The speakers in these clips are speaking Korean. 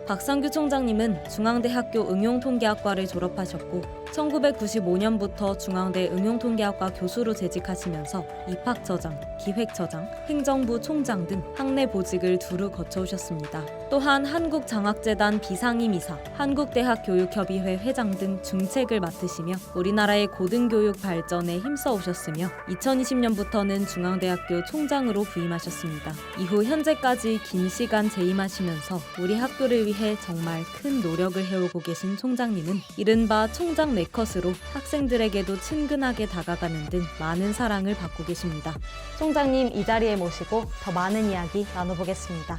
박상규 총장님은 중앙대학교 응용통계학과를 졸업하셨고 1995년부터 중앙대 응용통계학과 교수로 재직하시면서 입학처장, 기획처장, 행정부 총장 등 학내 보직을 두루 거쳐오셨습니다. 또한 한국장학재단 비상임이사, 한국대학교육협의회 회장 등 중책을 맡으시며 우리나라의 고등교육 발전에 힘써 오셨으며 2020년부터는 중앙대학교 총장으로 부임하셨습니다. 이후 현재까지 긴 시간 재임하시면서 우리 학교를 위해 정말 큰 노력을 해오고 계신 총장님은 이른바 총장 네컷으로 학생들에게도 친근하게 다가가는 등 많은 사랑을 받고 계십니다. 총장님 이 자리에 모시고 더 많은 이야기 나눠보겠습니다.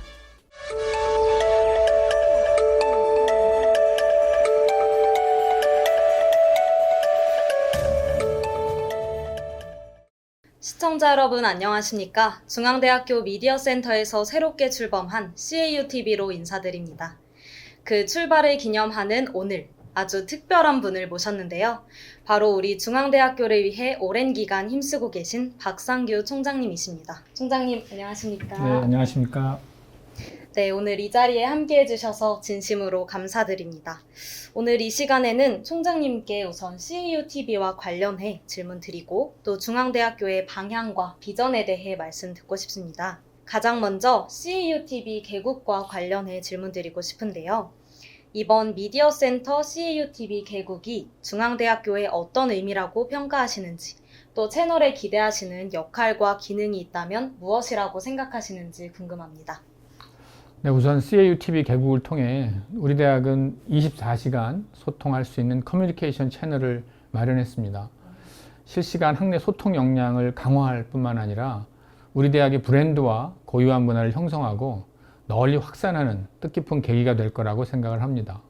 시청자 여러분 안녕하십니까? 중앙대학교 미디어센터에서 새롭게 출범한 CAUTV로 인사드립니다. 그 출발을 기념하는 오늘 아주 특별한 분을 모셨는데요. 바로 우리 중앙대학교를 위해 오랜 기간 힘쓰고 계신 박상규 총장님이십니다. 총장님 안녕하십니까? 네, 안녕하십니까? 네, 오늘 이 자리에 함께해 주셔서 진심으로 감사드립니다. 오늘 이 시간에는 총장님께 우선 CAUTV와 관련해 질문 드리고 또 중앙대학교의 방향과 비전에 대해 말씀 듣고 싶습니다. 가장 먼저 CAUTV 개국과 관련해 질문 드리고 싶은데요. 이번 미디어센터 CAUTV 개국이 중앙대학교에 어떤 의미라고 평가하시는지, 또 채널에 기대하시는 역할과 기능이 있다면 무엇이라고 생각하시는지 궁금합니다. 네, 우선 CAUTV 개국을 통해 우리 대학은 24시간 소통할 수 있는 커뮤니케이션 채널을 마련했습니다. 실시간 학내 소통 역량을 강화할 뿐만 아니라 우리 대학의 브랜드와 고유한 문화를 형성하고 널리 확산하는 뜻깊은 계기가 될 거라고 생각을 합니다.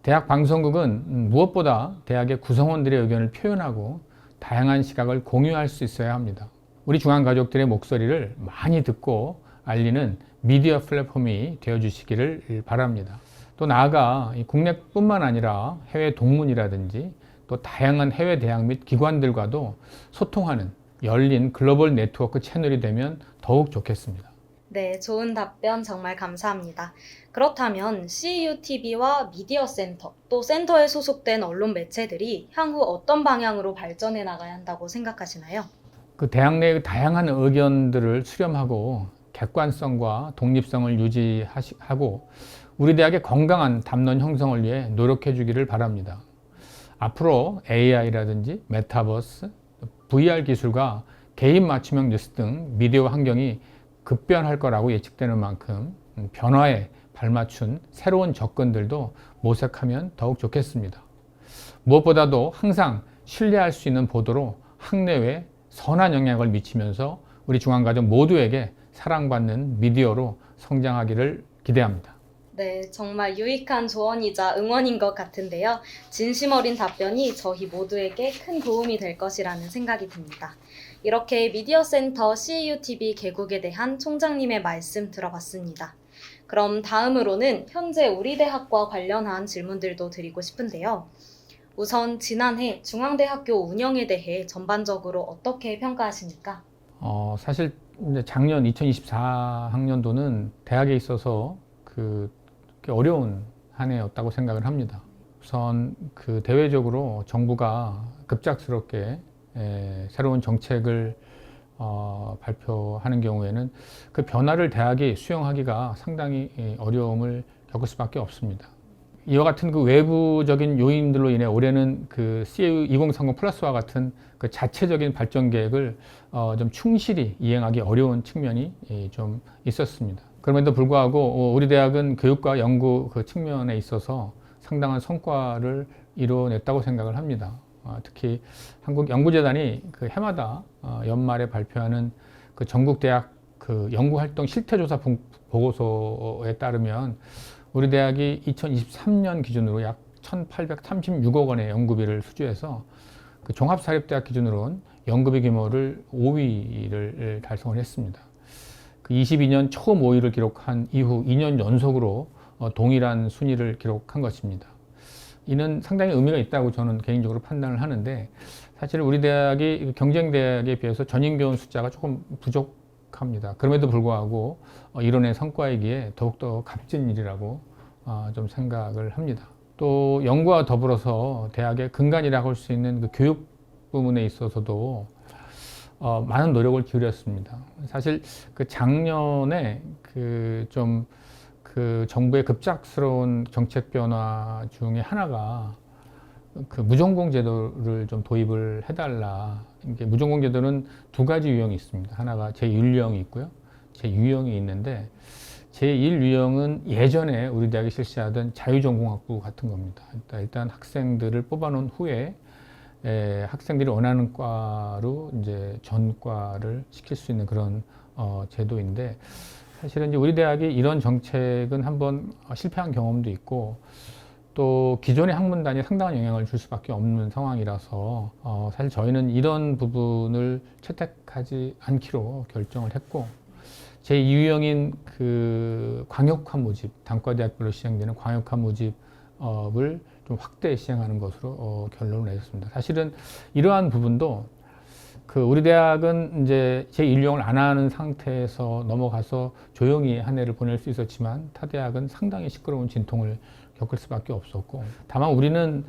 대학 방송국은 무엇보다 대학의 구성원들의 의견을 표현하고 다양한 시각을 공유할 수 있어야 합니다. 우리 중앙 가족들의 목소리를 많이 듣고 알리는 미디어 플랫폼이 되어주시기를 바랍니다. 또 나아가 국내뿐만 아니라 해외 동문이라든지 또 다양한 해외 대학 및 기관들과도 소통하는 열린 글로벌 네트워크 채널이 되면 더욱 좋겠습니다. 네, 좋은 답변 정말 감사합니다. 그렇다면 CAUTV와 미디어센터, 또 센터에 소속된 언론 매체들이 향후 어떤 방향으로 발전해 나가야 한다고 생각하시나요? 그 대학 내의 다양한 의견들을 수렴하고 객관성과 독립성을 유지하고 우리 대학의 건강한 담론 형성을 위해 노력해 주기를 바랍니다. 앞으로 AI라든지 메타버스, VR 기술과 개인 맞춤형 뉴스 등 미디어 환경이 급변할 거라고 예측되는 만큼 변화에 발맞춘 새로운 접근들도 모색하면 더욱 좋겠습니다. 무엇보다도 항상 신뢰할 수 있는 보도로 학내외에 선한 영향을 미치면서 우리 중앙가족 모두에게 사랑받는 미디어로 성장하기를 기대합니다. 네, 정말 유익한 조언이자 응원인 것 같은데요. 진심 어린 답변이 저희 모두에게 큰 도움이 될 것이라는 생각이 듭니다. 이렇게 미디어센터 CAUTV 개국에 대한 총장님의 말씀 들어봤습니다. 그럼 다음으로는 현재 우리 대학과 관련한 질문들도 드리고 싶은데요. 우선 지난해 중앙대학교 운영에 대해 전반적으로 어떻게 평가하십니까? 사실 작년 2024학년도는 대학에 있어서 어려운 한 해였다고 생각을 합니다. 우선 대외적으로 정부가 급작스럽게 새로운 정책을 발표하는 경우에는 그 변화를 대학이 수용하기가 상당히 어려움을 겪을 수밖에 없습니다. 이와 같은 외부적인 요인들로 인해 올해는 CAU 2030 플러스와 같은 자체적인 발전 계획을 좀 충실히 이행하기 어려운 측면이 좀 있었습니다. 그럼에도 불구하고 우리 대학은 교육과 연구 측면에 있어서 상당한 성과를 이뤄냈다고 생각을 합니다. 특히 한국연구재단이 해마다 연말에 발표하는 전국대학 연구활동 실태조사 보고서에 따르면 우리 대학이 2023년 기준으로 약 1,836억 원의 연구비를 수주해서 종합사립대학 기준으로는 연구비 규모를 5위를 달성을 했습니다. 22년 처음 5위를 기록한 이후 2년 연속으로 동일한 순위를 기록한 것입니다. 이는 상당히 의미가 있다고 저는 개인적으로 판단을 하는데, 사실 우리 대학이 경쟁 대학에 비해서 전임교원 숫자가 조금 부족합니다. 그럼에도 불구하고 이론의 성과이기에 더욱더 값진 일이라고 좀 생각을 합니다. 또 연구와 더불어서 대학의 근간이라고 할 수 있는 그 교육 부분에 있어서도 많은 노력을 기울였습니다. 사실 그 작년에 그 정부의 급작스러운 정책 변화 중에 하나가 그 무전공 제도를 좀 도입을 해달라. 이게 무전공 제도는 두 가지 유형이 있습니다. 하나가 제1유형이 있고요. 제2유형이 있는데 제1유형은 예전에 우리 대학이 실시하던 자유전공학부 같은 겁니다. 일단 학생들을 뽑아놓은 후에 학생들이 원하는 과로 이제 전과를 시킬 수 있는 그런 제도인데 사실은 이제 우리 대학이 이런 정책은 한번 실패한 경험도 있고 또 기존의 학문단에 상당한 영향을 줄 수밖에 없는 상황이라서 사실 저희는 이런 부분을 채택하지 않기로 결정을 했고 제2유형인 그 광역화 모집, 단과대학별로 시행되는 광역화 모집을 좀 확대 시행하는 것으로 결론을 내렸습니다. 사실은 이러한 부분도 그 우리 대학은 이제 제1유형을 안 하는 상태에서 넘어가서 조용히 한 해를 보낼 수 있었지만 타 대학은 상당히 시끄러운 진통을 겪을 수밖에 없었고 다만 우리는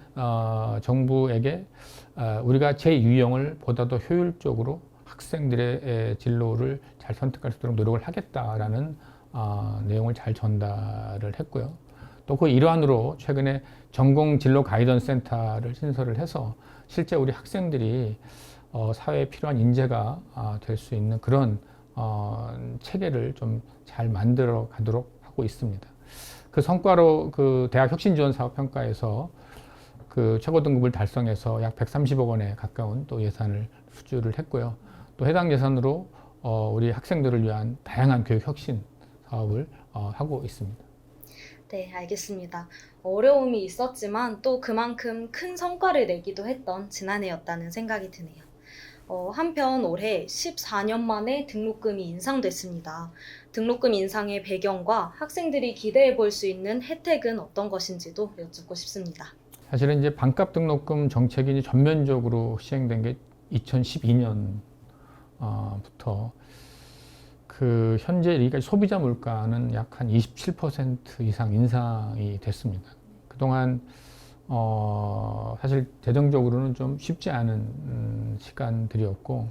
정부에게 우리가 제2유형을 보다 더 효율적으로 학생들의 진로를 잘 선택할 수 있도록 노력을 하겠다라는 내용을 잘 전달을 했고요. 또 그 일환으로 최근에 전공 진로 가이던스 센터를 신설을 해서 실제 우리 학생들이 사회에 필요한 인재가 될 수 있는 그런 체계를 좀 잘 만들어 가도록 하고 있습니다. 그 성과로 그 대학 혁신 지원 사업 평가에서 그 최고 등급을 달성해서 약 130억 원에 가까운 또 예산을 수주를 했고요. 또 해당 예산으로 우리 학생들을 위한 다양한 교육 혁신 사업을 하고 있습니다. 네, 알겠습니다. 어려움이 있었지만 또 그만큼 큰 성과를 내기도 했던 지난해였다는 생각이 드네요. 한편 올해 14년 만에 등록금이 인상됐습니다. 등록금 인상의 배경과 학생들이 기대해 볼 수 있는 혜택은 어떤 것인지도 여쭙고 싶습니다. 사실은 이제 반값 등록금 정책이 이제 전면적으로 시행된 게 2012년부터 그 현재 그러니까 소비자 물가는 약 한 27% 이상 인상이 됐습니다. 그동안 사실 재정적으로는 좀 쉽지 않은 시간들이었고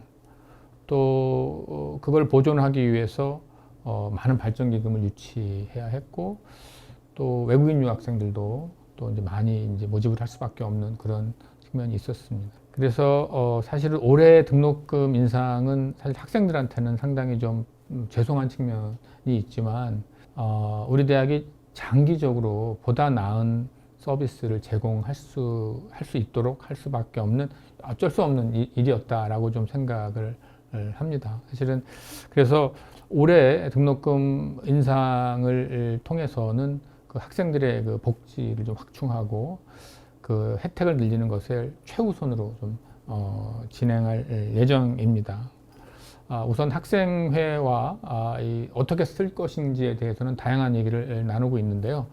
또 그걸 보존하기 위해서 많은 발전 기금을 유치해야 했고 또 외국인 유학생들도 또 이제 많이 이제 모집을 할 수밖에 없는 그런 측면이 있었습니다. 그래서 사실은 올해 등록금 인상은 사실 학생들한테는 상당히 좀 죄송한 측면이 있지만 우리 대학이 장기적으로 보다 나은 서비스를 제공할 수 있도록 할 수밖에 없는 어쩔 수 없는 일이었다라고 좀 생각을 합니다. 사실은 그래서 올해 등록금 인상을 통해서는 그 학생들의 그 복지를 좀 확충하고 그 혜택을 늘리는 것을 최우선으로 좀 진행할 예정입니다. 우선 학생회와 어떻게 쓸 것인지에 대해서는 다양한 얘기를 나누고 있는데요.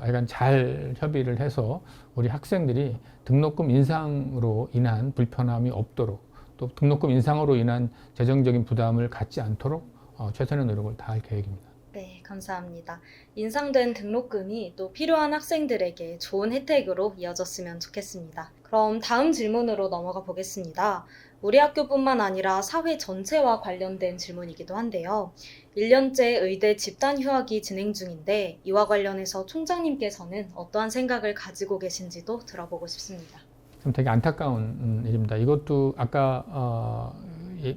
약간 잘 협의를 해서 우리 학생들이 등록금 인상으로 인한 불편함이 없도록 또 등록금 인상으로 인한 재정적인 부담을 갖지 않도록 최선의 노력을 다할 계획입니다. 네, 감사합니다. 인상된 등록금이 또 필요한 학생들에게 좋은 혜택으로 이어졌으면 좋겠습니다. 그럼 다음 질문으로 넘어가 보겠습니다. 우리 학교뿐만 아니라 사회 전체와 관련된 질문이기도 한데요. 1년째 의대 집단 휴학이 진행 중인데 이와 관련해서 총장님께서는 어떠한 생각을 가지고 계신지도 들어보고 싶습니다. 좀 되게 안타까운 일입니다. 이것도 아까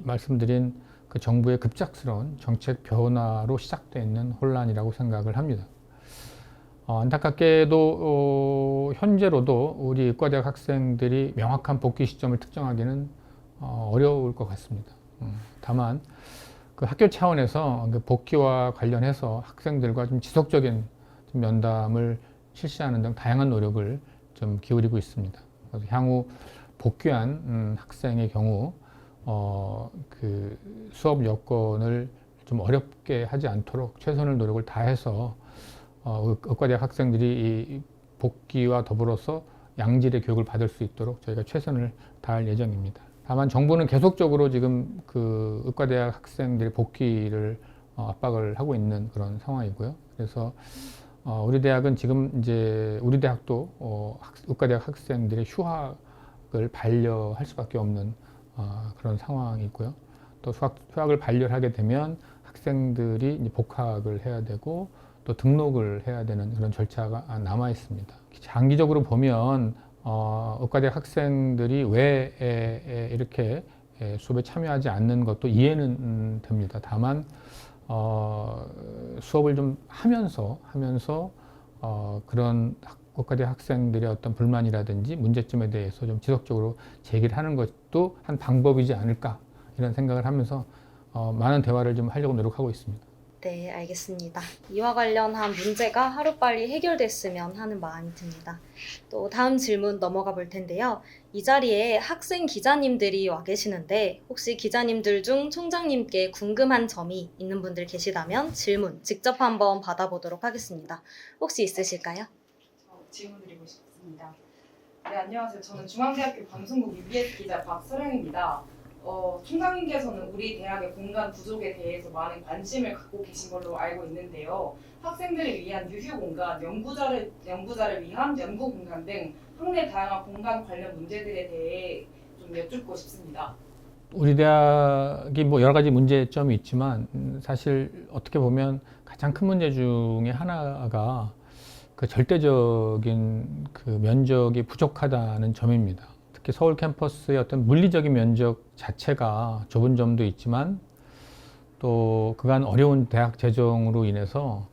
말씀드린 그 정부의 급작스러운 정책 변화로 시작되는 혼란이라고 생각을 합니다. 안타깝게도 현재로도 우리 의과대학 학생들이 명확한 복귀 시점을 특정하기는 어려울 것 같습니다. 다만 그 학교 차원에서 그 복귀와 관련해서 학생들과 좀 지속적인 좀 면담을 실시하는 등 다양한 노력을 좀 기울이고 있습니다. 그래서 향후 복귀한 학생의 경우 그 수업 여건을 좀 어렵게 하지 않도록 최선의 노력을 다해서 의과대학 학생들이 이 복귀와 더불어서 양질의 교육을 받을 수 있도록 저희가 최선을 다할 예정입니다. 다만 정부는 계속적으로 지금 그 의과대학 학생들의 복귀를 압박을 하고 있는 그런 상황이고요. 그래서 우리 대학은 지금 이제 우리 대학도 의과대학 학생들의 휴학을 반려할 수밖에 없는 그런 상황이 있고요. 또 휴학을 반려하게 되면 학생들이 이제 복학을 해야 되고 또 등록을 해야 되는 그런 절차가 남아 있습니다. 장기적으로 보면 의과대학 학생들이 왜 이렇게 수업에 참여하지 않는 것도 이해는 됩니다. 다만 수업을 좀 하면서 그런 의과대학 학생들의 어떤 불만이라든지 문제점에 대해서 좀 지속적으로 제기를 하는 것도 한 방법이지 않을까 이런 생각을 하면서 많은 대화를 좀 하려고 노력하고 있습니다. 네, 알겠습니다. 이와 관련한 문제가 하루빨리 해결됐으면 하는 마음이 듭니다. 또 다음 질문 넘어가 볼 텐데요. 이 자리에 학생 기자님들이 와 계시는데 혹시 기자님들 중 총장님께 궁금한 점이 있는 분들 계시다면 질문 직접 한번 받아보도록 하겠습니다. 혹시 있으실까요? 질문 드리고 싶습니다. 네, 안녕하세요. 저는 중앙대학교 방송국 UBS 기자 박서령입니다. 총장님께서는 우리 대학의 공간 부족에 대해서 많은 관심을 갖고 계신 걸로 알고 있는데요. 학생들을 위한 유휴 공간, 연구자를 위한 연구 공간 등 학내 다양한 공간 관련 문제들에 대해 좀 여쭙고 싶습니다. 우리 대학이 뭐 여러 가지 문제점이 있지만 사실 어떻게 보면 가장 큰 문제 중에 하나가 그 절대적인 그 면적이 부족하다는 점입니다. 특히 서울 캠퍼스의 어떤 물리적인 면적 자체가 좁은 점도 있지만 또 그간 어려운 대학 재정으로 인해서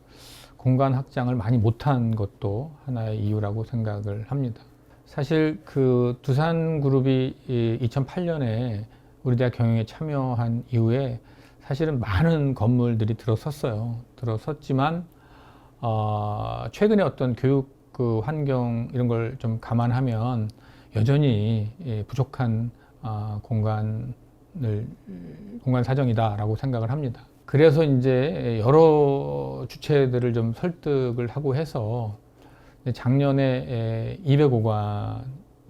공간 확장을 많이 못한 것도 하나의 이유라고 생각을 합니다. 사실 그 두산그룹이 2008년에 우리 대학 경영에 참여한 이후에 사실은 많은 건물들이 들어섰지만 최근에 어떤 교육 그 환경 이런 걸 좀 감안하면 여전히 부족한 공간 사정이다라고 생각을 합니다. 그래서 이제 여러 주체들을 좀 설득을 하고 해서 작년에 205관,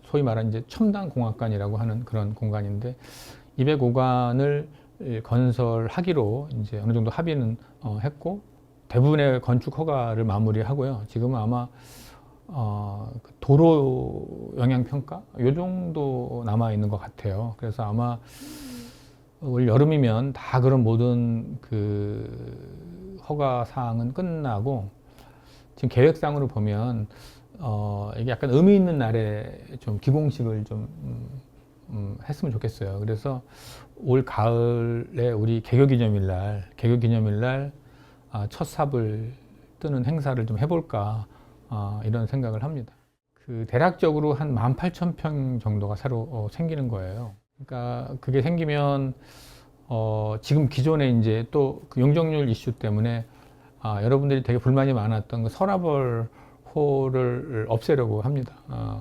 소위 말하는 이제 첨단공학관이라고 하는 그런 공간인데 205관을 건설하기로 이제 어느 정도 합의는 했고 대부분의 건축 허가를 마무리하고요. 지금은 아마 도로 영향 평가 이 정도 남아 있는 것 같아요. 그래서 아마 올 여름이면 다 그런 모든 그 허가 사항은 끝나고 지금 계획상으로 보면 이게 약간 의미 있는 날에 좀 기공식을 좀 했으면 좋겠어요. 그래서 올 가을에 우리 개교기념일 날 첫 삽을 뜨는 행사를 좀 해볼까 이런 생각을 합니다. 그 대략적으로 한 18,000평 정도가 새로 생기는 거예요. 그러니까 그게 생기면 지금 기존에 이제 또 그 용적률 이슈 때문에 여러분들이 되게 불만이 많았던 그 서라벌 홀을 없애려고 합니다.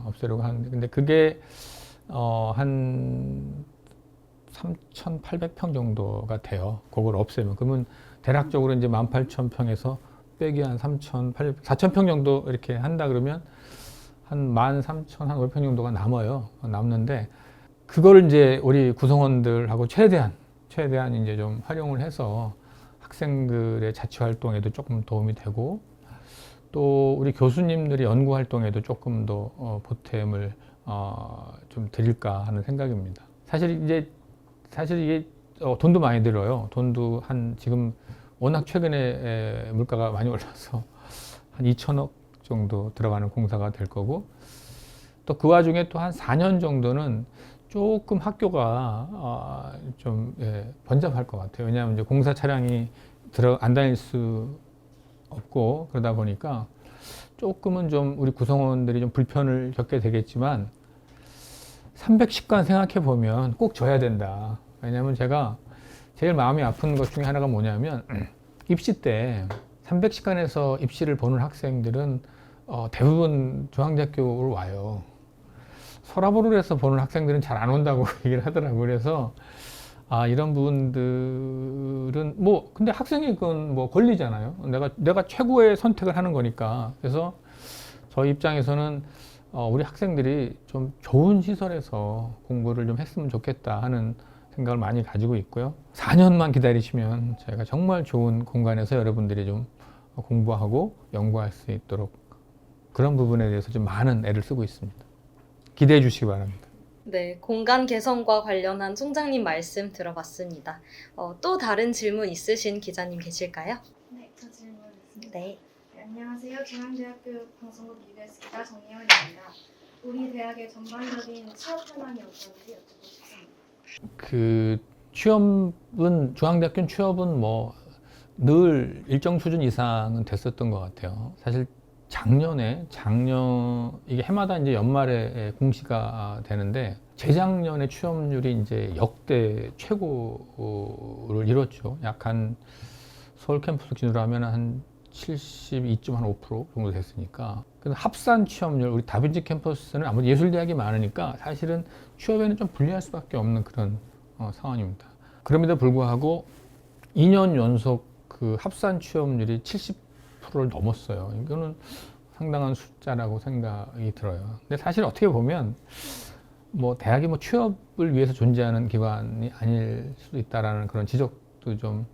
없애려고 하는데 근데 그게 한 3,800평 정도가 돼요. 그걸 없애면 그러면 대략적으로 이제 18,000평에서 빼기 한 3,800, 4,000평 정도 이렇게 한다 그러면 한 13,500평 정도가 남는데 그걸 이제 우리 구성원들하고 최대한 이제 좀 활용을 해서 학생들의 자치 활동에도 조금 도움이 되고 또 우리 교수님들의 연구 활동에도 조금 더 보탬을 좀 드릴까 하는 생각입니다. 사실 이게 돈도 많이 들어요. 돈도 지금 워낙 최근에 물가가 많이 올라서 한 2천억 정도 들어가는 공사가 될 거고 또 그 와중에 또 한 4년 정도는 조금 학교가 좀 번잡할 것 같아요. 왜냐하면 이제 공사 차량이 안 다닐 수 없고 그러다 보니까 조금은 좀 우리 구성원들이 좀 불편을 겪게 되겠지만 310관 생각해 보면 꼭 져야 된다. 왜냐하면 제가 제일 마음이 아픈 것 중에 하나가 뭐냐면 입시 때 310관에서 입시를 보는 학생들은 대부분 중앙대학교로 와요. 서라보를 해서 보는 학생들은 잘 안 온다고 얘기를 하더라고요. 그래서 이런 부분들은 근데 학생이 그건 권리잖아요. 내가 최고의 선택을 하는 거니까. 그래서 저희 입장에서는 우리 학생들이 좀 좋은 시설에서 공부를 좀 했으면 좋겠다 하는 생각을 많이 가지고 있고요. 4년만 기다리시면 저희가 정말 좋은 공간에서 여러분들이 좀 공부하고 연구할 수 있도록 그런 부분에 대해서 좀 많은 애를 쓰고 있습니다. 기대해 주시기 바랍니다. 네, 공간 개선과 관련한 총장님 말씀 들어봤습니다. 또 다른 질문 있으신 기자님 계실까요? 네, 저 질문 있습니다. 네. 네, 안녕하세요. 중앙대학교 방송국 UBS 기자 정예원입니다. 우리 대학의 전반적인 취업 현황이 어떤지 여쭙고 싶습니다. 그 취업은 중앙대학교 취업은 뭐 늘 일정 수준 이상은 됐었던 것 같아요. 사실 작년 이게 해마다 이제 연말에 공시가 되는데 재작년에 취업률이 이제 역대 최고를 이뤘죠. 약 한 서울 캠퍼스 기준으로 하면 한 72.5% 정도 됐으니까. 그래서 합산 취업률, 우리 다빈치 캠퍼스는 아무래도 예술대학이 많으니까 사실은 취업에는 좀 불리할 수밖에 없는 그런 상황입니다. 그럼에도 불구하고 2년 연속 그 합산 취업률이 70%를 넘었어요. 이거는 상당한 숫자라고 생각이 들어요. 근데 사실 어떻게 보면 뭐 대학이 뭐 취업을 위해서 존재하는 기관이 아닐 수도 있다라는 그런 지적도 좀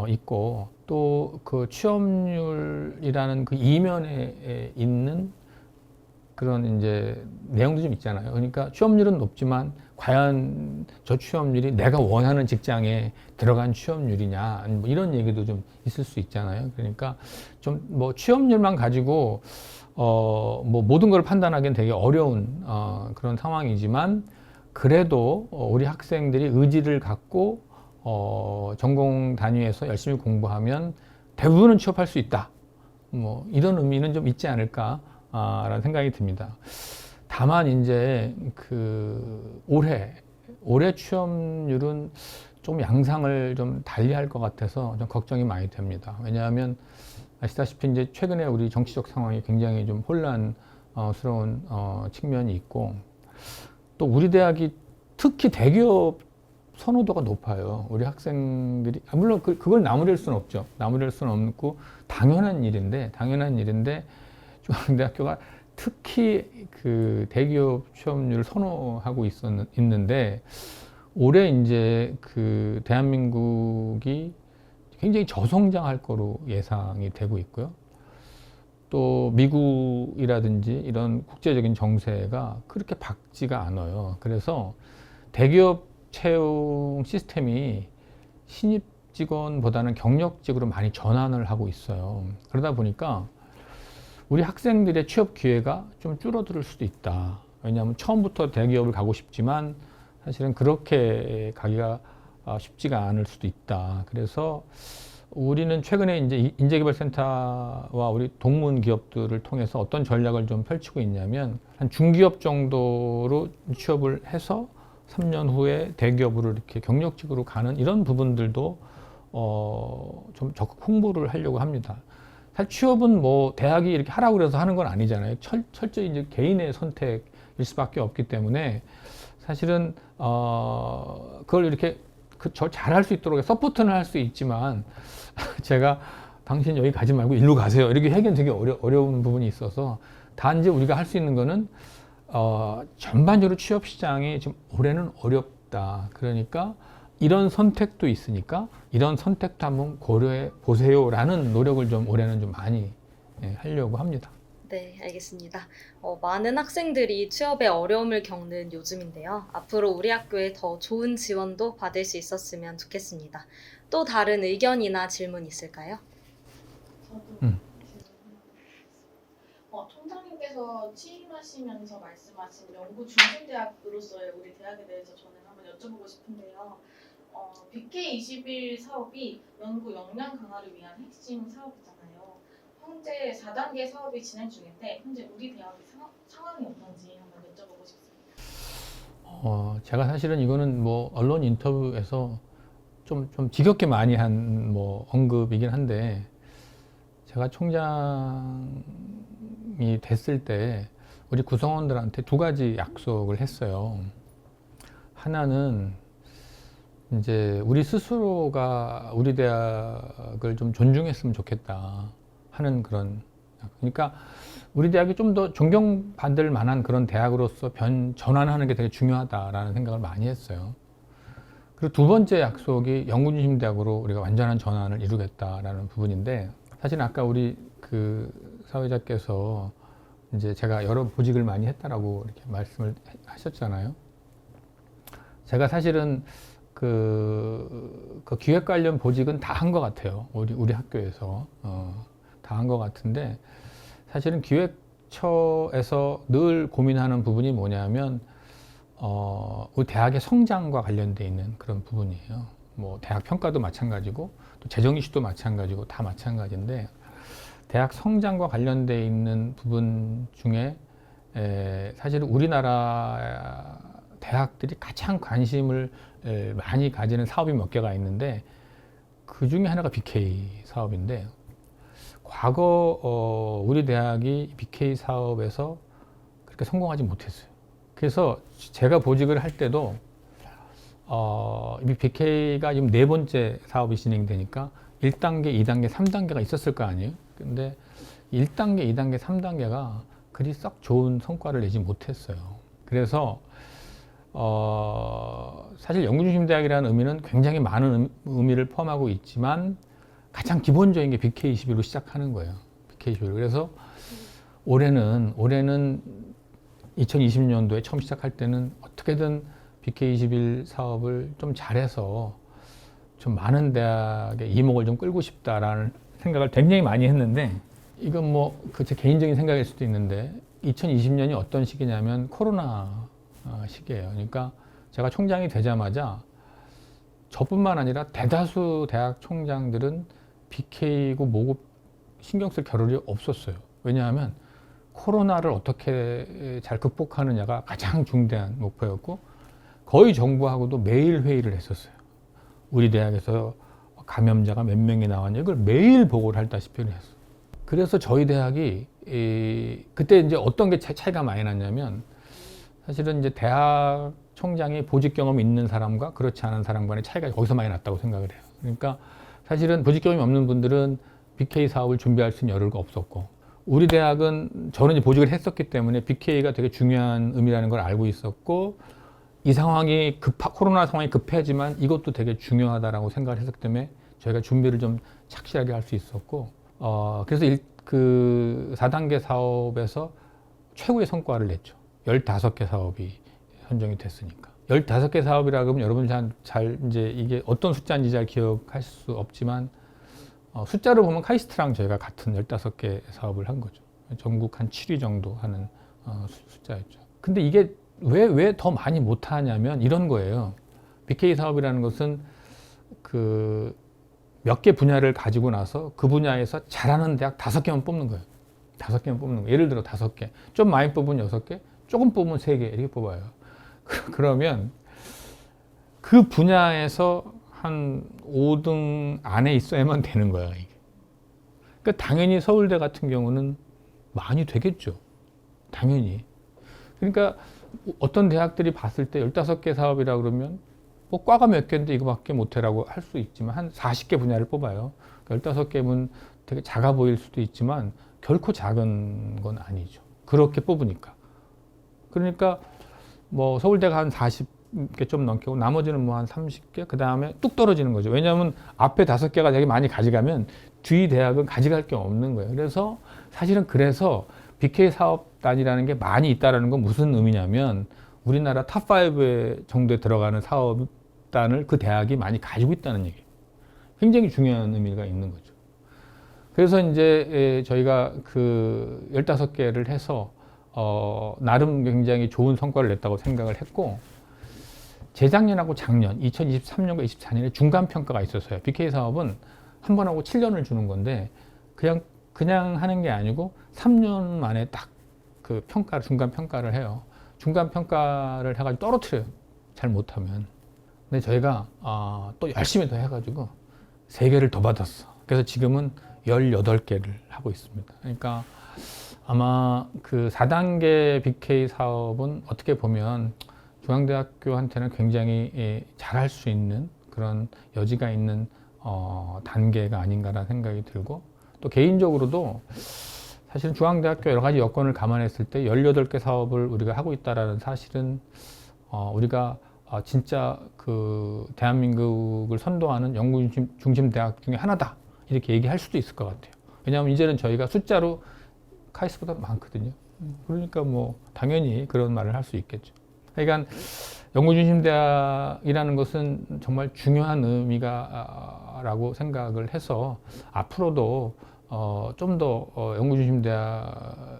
있고 또 그 취업률이라는 그 이면에 있는 그런 이제 내용도 좀 있잖아요. 그러니까 취업률은 높지만 과연 저 취업률이 내가 원하는 직장에 들어간 취업률이냐 뭐 이런 얘기도 좀 있을 수 있잖아요. 그러니까 좀 뭐 취업률만 가지고 뭐 모든 걸 판단하기는 되게 어려운 그런 상황이지만 그래도 우리 학생들이 의지를 갖고 전공 단위에서 열심히 공부하면 대부분은 취업할 수 있다. 뭐 이런 의미는 좀 있지 않을까라는 생각이 듭니다. 다만 이제 그 올해 취업률은 좀 양상을 좀 달리할 것 같아서 좀 걱정이 많이 됩니다. 왜냐하면 아시다시피 이제 최근에 우리 정치적 상황이 굉장히 좀 혼란스러운 측면이 있고 또 우리 대학이 특히 대기업 선호도가 높아요. 우리 학생들이 물론 그걸 나무랄 수는 없죠. 나무랄 수는 없고 당연한 일인데 중앙대학교가 특히 그 대기업 취업률을 선호하고 있는데 올해 이제 그 대한민국이 굉장히 저성장할 거로 예상이 되고 있고요. 또 미국이라든지 이런 국제적인 정세가 그렇게 밝지가 않아요. 그래서 대기업 채용 시스템이 신입 직원보다는 경력직으로 많이 전환을 하고 있어요. 그러다 보니까 우리 학생들의 취업 기회가 좀 줄어들 수도 있다. 왜냐하면 처음부터 대기업을 가고 싶지만 사실은 그렇게 가기가 쉽지가 않을 수도 있다. 그래서 우리는 최근에 이제 인재개발센터와 우리 동문 기업들을 통해서 어떤 전략을 좀 펼치고 있냐면 한 중기업 정도로 취업을 해서 3년 후에 대기업으로 이렇게 경력직으로 가는 이런 부분들도 좀 적극 홍보를 하려고 합니다. 사실 취업은 뭐 대학이 이렇게 하라고 그래서 하는 건 아니잖아요. 철저히 이제 개인의 선택일 수밖에 없기 때문에 사실은 그걸 이렇게 저 잘할 수 있도록 서포트는 할 수 있지만 제가 당신 여기 가지 말고 일로 가세요 이렇게 하기는 되게 어려운 부분이 있어서 단지 우리가 할 수 있는 거는 전반적으로 취업 시장이 지금 올해는 어렵다. 그러니까 이런 선택도 있으니까 이런 선택도 한번 고려해 보세요라는 노력을 좀 올해는 좀 많이 하려고 합니다. 네, 알겠습니다. 많은 학생들이 취업에 어려움을 겪는 요즘인데요. 앞으로 우리 학교에 더 좋은 지원도 받을 수 있었으면 좋겠습니다. 또 다른 의견이나 질문 있을까요? 저도 총장님께서 취임하시면서 말씀하신 연구 중심대학으로서의 우리 대학에 대해서 저는 한번 여쭤보고 싶은데요. BK21 사업이 연구 역량 강화를 위한 핵심 사업이잖아요. 현재 4단계 사업이 진행 중인데 현재 우리 대학의 상황이 어떤지 한번 여쭤보고 싶습니다. 제가 사실은 이거는 뭐 언론 인터뷰에서 좀 지겹게 많이 한 뭐 언급이긴 한데 제가 총장이 됐을 때 우리 구성원들한테 두 가지 약속을 했어요. 하나는 이제 우리 스스로가 우리 대학을 좀 존중했으면 좋겠다 하는 그런, 그러니까 우리 대학이 좀 더 존경받을 만한 그런 대학으로서 전환하는 게 되게 중요하다라는 생각을 많이 했어요. 그리고 두 번째 약속이 연구중심 대학으로 우리가 완전한 전환을 이루겠다라는 부분인데 사실 아까 우리 그 사회자께서 이제 제가 여러 보직을 많이 했다라고 이렇게 말씀을 하셨잖아요. 제가 사실은 그 기획 관련 보직은 다 한 것 같아요. 우리 학교에서 다 한 것 같은데, 사실은 기획처에서 늘 고민하는 부분이 뭐냐면 우리 대학의 성장과 관련돼 있는 그런 부분이에요. 뭐 대학 평가도 마찬가지고 또 재정 이슈도 마찬가지고 다 마찬가지인데, 대학 성장과 관련돼 있는 부분 중에 사실 우리나라 대학들이 가장 관심을 많이 가지는 사업이 몇 개가 있는데, 그 중에 하나가 BK 사업인데, 과거 우리 대학이 BK 사업에서 그렇게 성공하지 못했어요. 그래서 제가 보직을 할 때도 이 BK가 지금 4번째 사업이 진행되니까 1단계, 2단계, 3단계가 있었을 거 아니에요. 근데 1단계, 2단계, 3단계가 그리 썩 좋은 성과를 내지 못했어요. 그래서 사실 연구중심대학이라는 의미는 굉장히 많은 의미를 포함하고 있지만, 가장 기본적인 게 BK21로 시작하는 거예요. BK21. 그래서 올해는 2020년도에 처음 시작할 때는 어떻게든 BK21 사업을 좀 잘해서 좀 많은 대학의 이목을 좀 끌고 싶다라는 생각을 굉장히 많이 했는데, 이건 뭐 제 개인적인 생각일 수도 있는데, 2020년이 어떤 시기냐면 코로나 시기예요. 그러니까 제가 총장이 되자마자 저뿐만 아니라 대다수 대학 총장들은 BK고 뭐고 신경 쓸 겨를이 없었어요. 왜냐하면 코로나를 어떻게 잘 극복하느냐가 가장 중대한 목표였고, 거의 정부하고도 매일 회의를 했었어요. 우리 대학에서 감염자가 몇 명이 나왔냐, 이걸 매일 보고를 하다시피 했어요. 그래서 저희 대학이 그때 이제 어떤 게 차이가 많이 났냐면, 사실은 이제 대학 총장이 보직 경험이 있는 사람과 그렇지 않은 사람 간의 차이가 거기서 많이 났다고 생각을 해요. 그러니까 사실은 보직 경험이 없는 분들은 BK 사업을 준비할 수 있는 여유가 없었고, 우리 대학은 저는 이제 보직을 했었기 때문에 BK가 되게 중요한 의미라는 걸 알고 있었고, 이 상황이 코로나 상황이 급해지만 이것도 되게 중요하다라고 생각을 했었기 때문에 저희가 준비를 좀 착실하게 할 수 있었고, 그래서 그 4단계 사업에서 최고의 성과를 냈죠. 15개 사업이 선정이 됐으니까. 15개 사업이라 그러면 여러분이 잘 이제 이게 어떤 숫자인지 잘 기억할 수 없지만, 숫자로 보면 카이스트랑 저희가 같은 15개 사업을 한 거죠. 전국 한 7위 정도 하는 숫자였죠. 근데 이게 왜 더 많이 못하냐면 이런 거예요. BK 사업이라는 것은 그 몇 개 분야를 가지고 나서 그 분야에서 잘하는 대학 5개만 뽑는 거예요. 5개만 뽑는 거예요. 예를 들어 5개, 좀 많이 뽑으면 6개, 조금 뽑으면 3개 이렇게 뽑아요. 그러면 그 분야에서 한 5등 안에 있어야만 되는 거야, 이게. 그러니까 당연히 서울대 같은 경우는 많이 되겠죠. 당연히. 그러니까 어떤 대학들이 봤을 때 15개 사업이라 그러면 뭐 과가 몇 개인데 이거밖에 못해라고 할 수 있지만 한 40개 분야를 뽑아요. 그러니까 15개면 되게 작아 보일 수도 있지만 결코 작은 건 아니죠. 그렇게 뽑으니까. 그러니까 뭐 서울대가 한 40개 좀 넘게, 나머지는 뭐 한 30개, 그 다음에 뚝 떨어지는 거죠. 왜냐하면 앞에 5개가 되게 많이 가져가면 뒤 대학은 가져갈 게 없는 거예요. 그래서 사실은 BK 사업단이라는 게 많이 있다는 건 무슨 의미냐면, 우리나라 탑5 정도에 들어가는 사업단을 그 대학이 많이 가지고 있다는 얘기예요. 굉장히 중요한 의미가 있는 거죠. 그래서 이제 저희가 그 15개를 해서 나름 굉장히 좋은 성과를 냈다고 생각을 했고, 재작년하고 작년 2023년과 24년에 중간평가가 있었어요. BK 사업은 한 번 하고 7년을 주는 건데, 그냥 하는 게 아니고 3년 만에 딱 그 중간평가를 해요. 중간평가를 해가지고 떨어뜨려요. 잘 못하면. 근데 저희가 또 열심히 더 해가지고 3개를 더 받았어. 그래서 지금은 18개를 하고 있습니다. 그러니까 아마 그 4단계 BK 사업은 어떻게 보면 중앙대학교한테는 굉장히 잘할 수 있는 그런 여지가 있는 단계가 아닌가라는 생각이 들고, 또 개인적으로도 사실 중앙대학교 여러 가지 여건을 감안했을 때 18개 사업을 우리가 하고 있다라는 사실은 우리가 진짜 그 대한민국을 선도하는 연구 중심 대학 중에 하나다, 이렇게 얘기할 수도 있을 것 같아요. 왜냐하면 이제는 저희가 숫자로 카이스트보다 많거든요. 그러니까 뭐 당연히 그런 말을 할 수 있겠죠. 그러니까 연구중심대학이라는 것은 정말 중요한 의미가 라고 생각을 해서 앞으로도 좀 더 연구중심대학의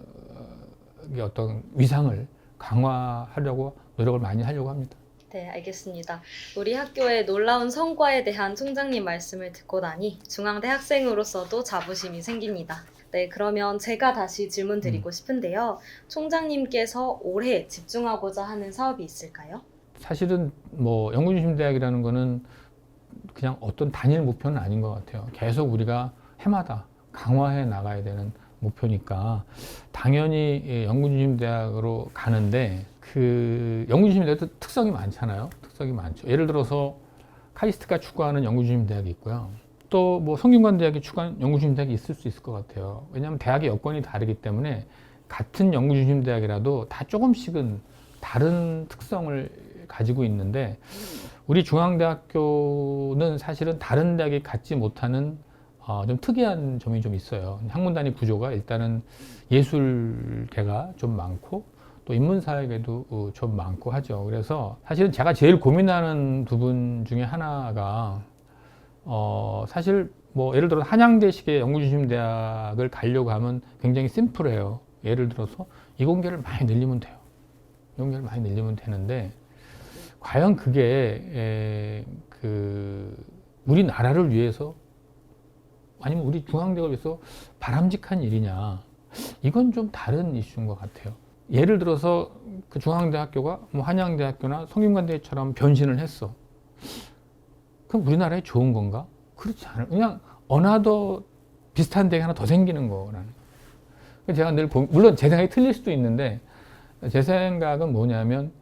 어떤 위상을 강화하려고 노력을 많이 하려고 합니다. 네, 알겠습니다. 우리 학교의 놀라운 성과에 대한 총장님 말씀을 듣고 나니 중앙대 학생으로서도 자부심이 생깁니다. 네, 그러면 제가 다시 질문 드리고 싶은데요. 총장님께서 올해 집중하고자 하는 사업이 있을까요? 사실은 뭐 연구중심대학이라는 거는 그냥 어떤 단일 목표는 아닌 것 같아요. 계속 우리가 해마다 강화해 나가야 되는 목표니까 당연히 연구중심대학으로 가는데 그 연구중심대학도 특성이 많잖아요. 특성이 많죠. 예를 들어서 카이스트가 추구하는 연구중심대학이 있고요. 또 뭐 성균관대학이 추구하는 연구중심대학이 있을 수 있을 것 같아요. 왜냐하면 대학의 여건이 다르기 때문에 같은 연구중심대학이라도 다 조금씩은 다른 특성을 가지고 있는데 우리 중앙대학교는 사실은 다른 대학이 갖지 못하는 좀 특이한 점이 좀 있어요. 학문 단위 구조가 일단은 예술계가 좀 많고 또 인문사회계도 좀 많고 하죠. 그래서 사실은 제가 제일 고민하는 부분 중에 하나가 사실 뭐 예를 들어 한양대식의 연구중심대학을 가려고 하면 굉장히 심플해요. 예를 들어서 이공계를 많이 늘리면 돼요. 이공계를 많이 늘리면 되는데 과연 그게 우리나라를 위해서 아니면 우리 중앙대학을 위해서 바람직한 일이냐, 이건 좀 다른 이슈인 것 같아요. 예를 들어서 그 중앙대학교가 뭐 한양대학교나 성균관대처럼 변신을 했어. 그럼 우리나라에 좋은 건가? 그렇지 않아요. 그냥 어나더 비슷한 대학이 하나 더 생기는 거라는. 제가 늘 물론 제 생각이 틀릴 수도 있는데 제 생각은 뭐냐면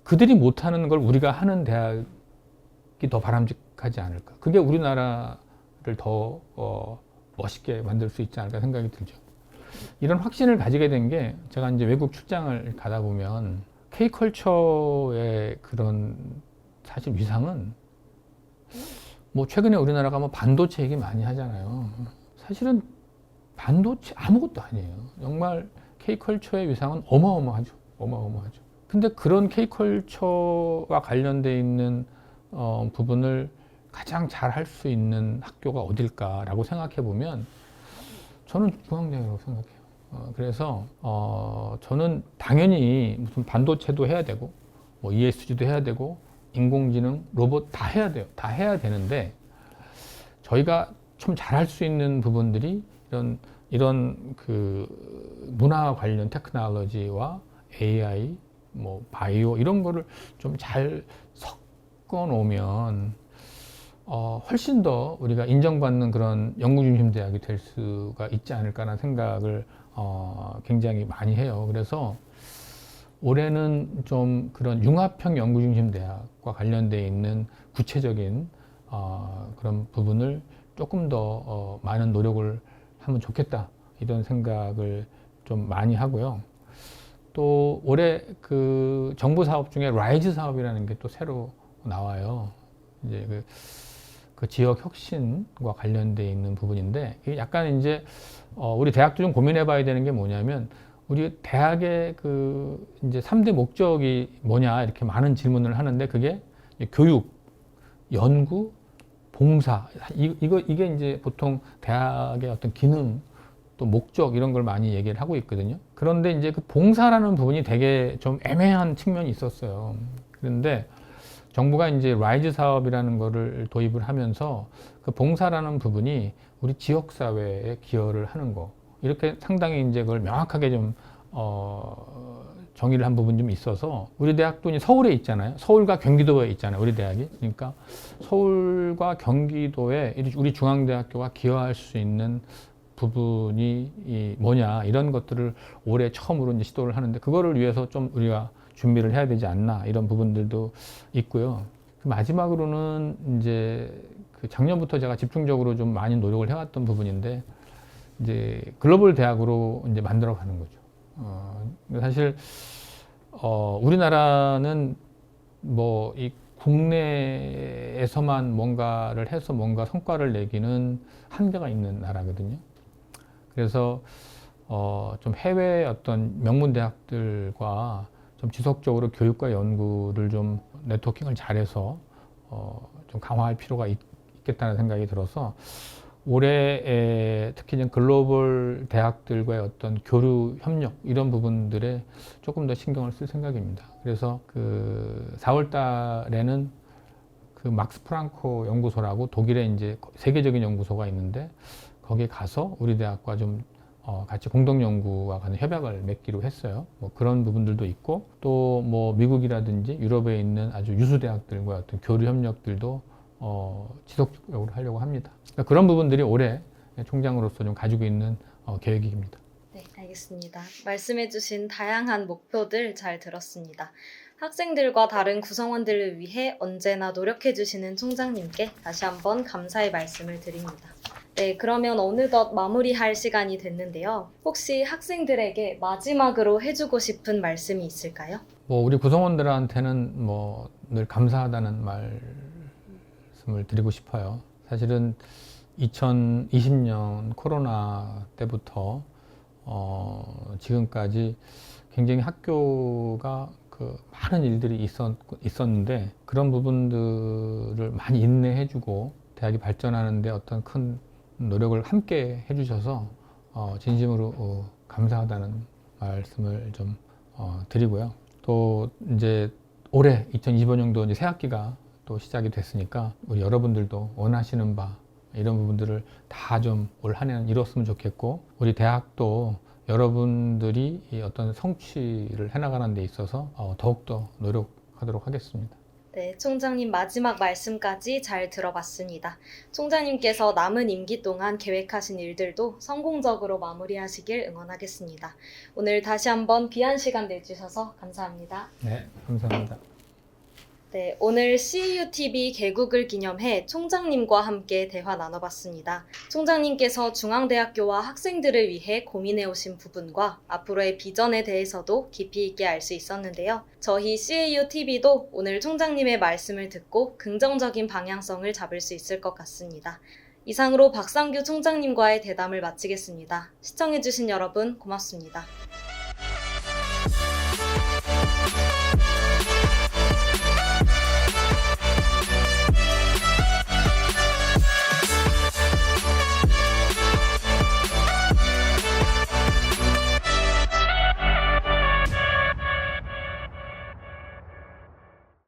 그들이 못하는 걸 우리가 하는 대학이 더 바람직하지 않을까. 그게 우리나라를 더 멋있게 만들 수 있지 않을까 생각이 들죠. 이런 확신을 가지게 된 게 제가 이제 외국 출장을 가다 보면 K컬처의 그런 사실 위상은 뭐 최근에 우리나라가 뭐 반도체 얘기 많이 하잖아요. 사실은 반도체 아무것도 아니에요. 정말 K컬처의 위상은 어마어마하죠. 어마어마하죠. 근데 그런 K컬처와 관련돼 있는 부분을 가장 잘 할 수 있는 학교가 어딜까라고 생각해 보면 저는 중앙대학이라고 생각해요. 그래서 저는 당연히 무슨 반도체도 해야 되고 뭐 ESG도 해야 되고 인공지능, 로봇 다 해야 돼요. 다 해야 되는데 저희가 좀 잘할 수 있는 부분들이 이런 그 문화 관련 테크놀로지와 AI, 뭐 바이오 이런 거를 좀 잘 섞어 놓으면 훨씬 더 우리가 인정받는 그런 연구중심 대학이 될 수가 있지 않을까라는 생각을 굉장히 많이 해요. 그래서 올해는 좀 그런 융합형 연구중심 대학과 관련되어 있는 구체적인 그런 부분을 조금 더 많은 노력을 하면 좋겠다 이런 생각을 좀 많이 하고요. 또 올해 그 정부 사업 중에 라이즈 사업이라는 게 또 새로 나와요. 이제 그 지역 혁신과 관련되어 있는 부분인데 이게 약간 이제 우리 대학도 좀 고민해봐야 되는 게 뭐냐면 우리 대학의 그 이제 3대 목적이 뭐냐 이렇게 많은 질문을 하는데 그게 교육, 연구, 봉사 이게 이제 보통 대학의 어떤 기능 또 목적 이런 걸 많이 얘기를 하고 있거든요. 그런데 이제 그 봉사라는 부분이 되게 좀 애매한 측면이 있었어요. 그런데 정부가 이제 라이즈 사업이라는 거를 도입을 하면서 그 봉사라는 부분이 우리 지역 사회에 기여를 하는 거 이렇게 상당히 이제 그걸 명확하게 좀 정의를 한 부분이 좀 있어서 우리 대학도 이제 서울에 있잖아요. 서울과 경기도에 있잖아요. 우리 대학이. 그러니까 서울과 경기도에 우리 중앙대학교가 기여할 수 있는 부분이 뭐냐 이런 것들을 올해 처음으로 이제 시도를 하는데 그거를 위해서 좀 우리가 준비를 해야 되지 않나 이런 부분들도 있고요. 마지막으로는 이제 그 작년부터 제가 집중적으로 좀 많이 노력을 해왔던 부분인데 이제 글로벌 대학으로 이제 만들어가는 거죠. 사실 우리나라는 뭐 이 국내에서만 뭔가를 해서 뭔가 성과를 내기는 한계가 있는 나라거든요. 그래서 좀 해외 어떤 명문 대학들과 좀 지속적으로 교육과 연구를 좀 네트워킹을 잘해서 좀 강화할 필요가 있겠다는 생각이 들어서 올해 특히 이제 글로벌 대학들과의 어떤 교류 협력 이런 부분들에 조금 더 신경을 쓸 생각입니다. 그래서 그 4월 달에는 그 막스 프랑코 연구소라고 독일에 이제 세계적인 연구소가 있는데 거기에 가서 우리 대학과 좀 같이 공동 연구와 관한 협약을 맺기로 했어요. 뭐 그런 부분들도 있고 또 뭐 미국이라든지 유럽에 있는 아주 유수 대학들과 어떤 교류 협력들도 지속적으로 하려고 합니다. 그러니까 그런 부분들이 올해 총장으로서 좀 가지고 있는 계획입니다. 네, 알겠습니다. 말씀해주신 다양한 목표들 잘 들었습니다. 학생들과 다른 구성원들을 위해 언제나 노력해주시는 총장님께 다시 한번 감사의 말씀을 드립니다. 네, 그러면 어느덧 마무리할 시간이 됐는데요. 혹시 학생들에게 마지막으로 해주고 싶은 말씀이 있을까요? 뭐 우리 구성원들한테는 뭐 늘 감사하다는 말씀을 드리고 싶어요. 사실은 2020년 코로나 때부터 지금까지 굉장히 학교가 그 많은 일들이 있었는데 그런 부분들을 많이 인내해주고 대학이 발전하는데 어떤 큰 노력을 함께 해주셔서 진심으로 감사하다는 말씀을 좀 드리고요. 또 이제 올해 2025년도 이제 새 학기가 또 시작이 됐으니까 우리 여러분들도 원하시는 바 이런 부분들을 다 좀 올 한 해는 이뤘으면 좋겠고 우리 대학도 여러분들이 이 어떤 성취를 해나가는 데 있어서 더욱더 노력하도록 하겠습니다. 네, 총장님 마지막 말씀까지 잘 들어봤습니다. 총장님께서 남은 임기 동안 계획하신 일들도 성공적으로 마무리하시길 응원하겠습니다. 오늘 다시 한번 귀한 시간 내주셔서 감사합니다. 네, 감사합니다. 네, 오늘 CEUTV 개국을 기념해 총장님과 함께 대화 나눠봤습니다. 총장님께서 중앙대학교와 학생들을 위해 고민해오신 부분과 앞으로의 비전에 대해서도 깊이 있게 알 수 있었는데요. 저희 CEUTV도 오늘 총장님의 말씀을 듣고 긍정적인 방향성을 잡을 수 있을 것 같습니다. 이상으로 박상규 총장님과의 대담을 마치겠습니다. 시청해주신 여러분 고맙습니다.